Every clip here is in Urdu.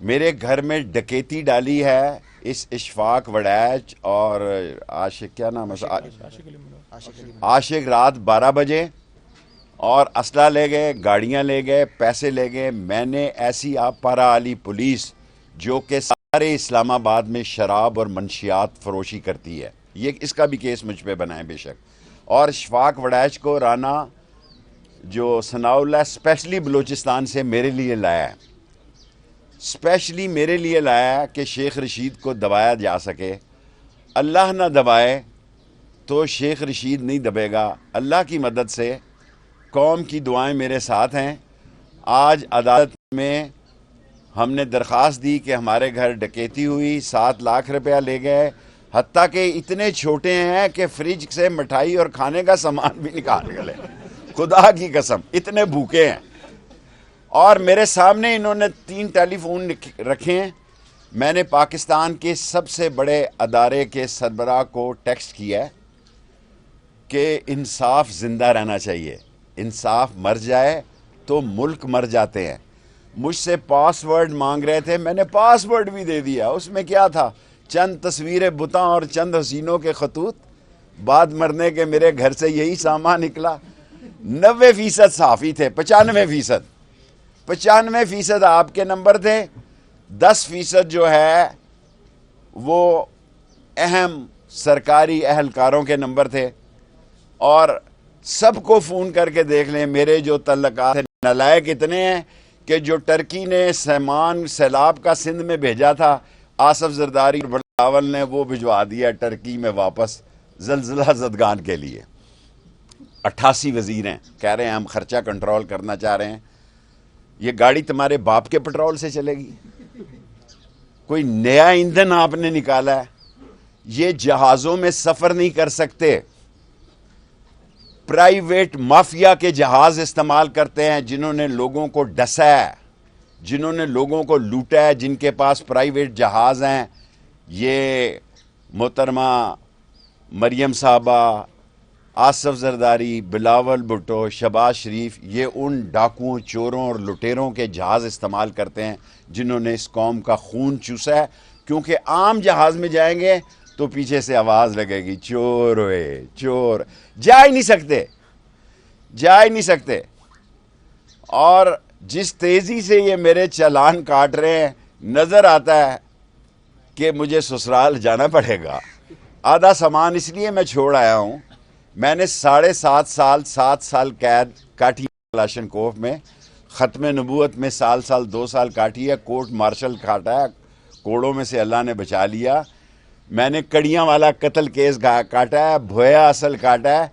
میرے گھر میں ڈکیتی ڈالی ہے اس اشفاق وڑیچ اور عاشق، کیا نام ہے، عاشق، رات 12 بجے، اور اسلحہ لے گئے، گاڑیاں لے گئے، پیسے لے گئے۔ میں نے ایسی پارا علی پولیس جو کہ سارے اسلام آباد میں شراب اور منشیات فروشی کرتی ہے، یہ اس کا بھی کیس مجھ پہ بنائیں بے شک۔ اور اشفاق وڑیچ کو رانا جو ثناء اللہ اسپیشلی بلوچستان سے میرے لیے لایا ہے، اسپیشلی میرے لیے لایا کہ شیخ رشید کو دبایا جا سکے۔ اللہ نہ دبائے تو شیخ رشید نہیں دبے گا۔ اللہ کی مدد سے قوم کی دعائیں میرے ساتھ ہیں۔ آج عدالت میں ہم نے درخواست دی کہ ہمارے گھر ڈکیتی ہوئی، 7 لاکھ روپیہ لے گئے، حتیٰ کہ اتنے چھوٹے ہیں کہ فریج سے مٹھائی اور کھانے کا سامان بھی نکال گئے، خدا کی قسم اتنے بھوکے ہیں۔ اور میرے سامنے انہوں نے 3 ٹیلی فون رکھے ہیں۔ میں نے پاکستان کے سب سے بڑے ادارے کے سربراہ کو ٹیکسٹ کیا ہے کہ انصاف زندہ رہنا چاہیے، انصاف مر جائے تو ملک مر جاتے ہیں۔ مجھ سے پاس ورڈ مانگ رہے تھے، میں نے پاس ورڈ بھی دے دیا۔ اس میں کیا تھا؟ چند تصویریں بتاں اور چند حسینوں کے خطوط۔ بعد مرنے کے میرے گھر سے یہی سامان نکلا۔ 90% صحافی تھے، 95% آپ کے نمبر تھے، 10% جو ہے وہ اہم سرکاری اہلکاروں کے نمبر تھے۔ اور سب کو فون کر کے دیکھ لیں، میرے جو تعلقات ہیں، نالائق اتنے ہیں کہ جو ٹرکی نے سامان سیلاب کا سندھ میں بھیجا تھا، آصف زرداری اور بلاول نے وہ بھجوا دیا ٹرکی میں واپس زلزلہ زدگان کے لیے۔ 88 وزیر ہیں، کہہ رہے ہیں ہم خرچہ کنٹرول کرنا چاہ رہے ہیں۔ یہ گاڑی تمہارے باپ کے پٹرول سے چلے گی؟ کوئی نیا ایندھن آپ نے نکالا ہے؟ یہ جہازوں میں سفر نہیں کر سکتے، پرائیویٹ مافیا کے جہاز استعمال کرتے ہیں، جنہوں نے لوگوں کو ڈسا ہے، جنہوں نے لوگوں کو لوٹا ہے، جن کے پاس پرائیویٹ جہاز ہیں۔ یہ محترمہ مریم صاحبہ، آصف زرداری، بلاول بھٹو، شہباز شریف، یہ ان ڈاکوؤں، چوروں اور لٹیروں کے جہاز استعمال کرتے ہیں جنہوں نے اس قوم کا خون چوسا ہے۔ کیونکہ عام جہاز میں جائیں گے تو پیچھے سے آواز لگے گی، چور ہوئے چور، جا ہی نہیں سکتے۔ اور جس تیزی سے یہ میرے چالان کاٹ رہے ہیں، نظر آتا ہے کہ مجھے سسرال جانا پڑے گا۔ آدھا سامان اس لیے میں چھوڑ آیا ہوں، میں نے 7.5 سال قید کاٹی کلاشن کوف میں، ختم نبوت میں سال 2 سال کاٹی ہے، کورٹ مارشل کاٹا ہے، کوڑوں میں سے اللہ نے بچا لیا۔ میں نے کڑیاں والا قتل کیس کاٹا ہے، بھویا اصل کاٹا ہے۔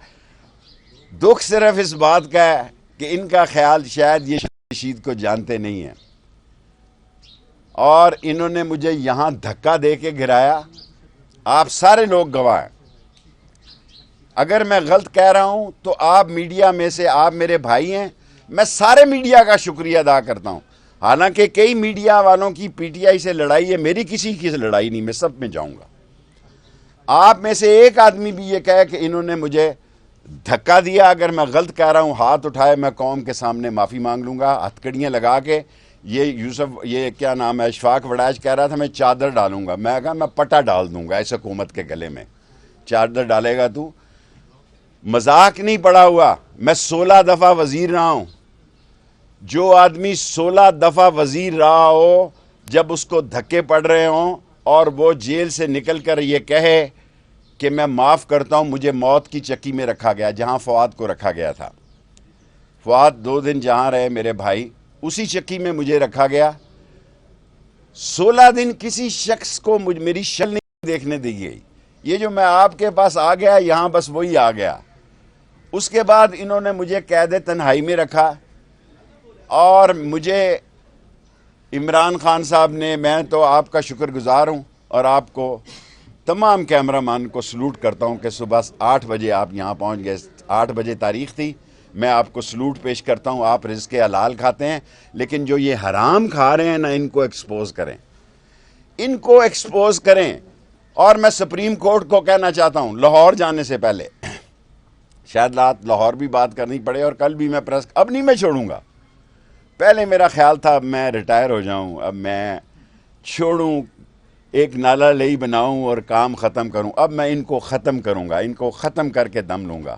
دکھ صرف اس بات کا ہے کہ ان کا خیال شاید یہ رشید کو جانتے نہیں ہیں، اور انہوں نے مجھے یہاں دھکا دے کے گرایا۔ آپ سارے لوگ گواہ ہیں۔ اگر میں غلط کہہ رہا ہوں تو آپ میڈیا میں سے، آپ میرے بھائی ہیں، میں سارے میڈیا کا شکریہ ادا کرتا ہوں۔ حالانکہ کئی میڈیا والوں کی پی ٹی آئی سے لڑائی ہے، میری کسی کی لڑائی نہیں، میں سب میں جاؤں گا۔ آپ میں سے ایک آدمی بھی یہ کہے کہ انہوں نے مجھے دھکا دیا، اگر میں غلط کہہ رہا ہوں ہاتھ اٹھائے، میں قوم کے سامنے معافی مانگ لوں گا، ہتھکڑیاں لگا کے۔ یہ کیا نام ہے، اشفاق وڑیچ کہہ رہا تھا میں چادر ڈالوں گا، میں کہا میں پٹا ڈال دوں گا اس حکومت کے گلے میں، چادر ڈالے گا تو؟ مذاق نہیں پڑا ہوا، میں 16 دفعہ وزیر رہا ہوں۔ جو آدمی 16 دفعہ وزیر رہا ہو، جب اس کو دھکے پڑ رہے ہوں اور وہ جیل سے نکل کر یہ کہے کہ میں معاف کرتا ہوں، مجھے موت کی چکی میں رکھا گیا جہاں فؤاد کو رکھا گیا تھا۔ فؤاد 2 دن جہاں رہے میرے بھائی، اسی چکی میں مجھے رکھا گیا۔ 16 دن کسی شخص کو میری شکل نہیں دیکھنے دی گئی۔ یہ جو میں آپ کے پاس آ گیا یہاں، بس وہی آ گیا۔ اس کے بعد انہوں نے مجھے قید تنہائی میں رکھا، اور مجھے عمران خان صاحب نے، میں تو آپ کا شکر گزار ہوں، اور آپ کو تمام کیمرہ مین کو سلوٹ کرتا ہوں کہ صبح 8 بجے آپ یہاں پہنچ گئے۔ 8 بجے تاریخ تھی، میں آپ کو سلوٹ پیش کرتا ہوں۔ آپ رزق حلال کھاتے ہیں، لیکن جو یہ حرام کھا رہے ہیں نا، ان کو ایکسپوز کریں۔ اور میں سپریم کورٹ کو کہنا چاہتا ہوں، لاہور جانے سے پہلے، شاید لاہور بھی بات کرنی پڑے، اور کل بھی میں اب نہیں میں چھوڑوں گا۔ پہلے میرا خیال تھا اب میں ریٹائر ہو جاؤں، اب میں چھوڑوں ایک نالا لئی بناؤں اور کام ختم کروں. اب میں ان کو ختم کروں گا, ان کو ختم کر کے دم لوں گا.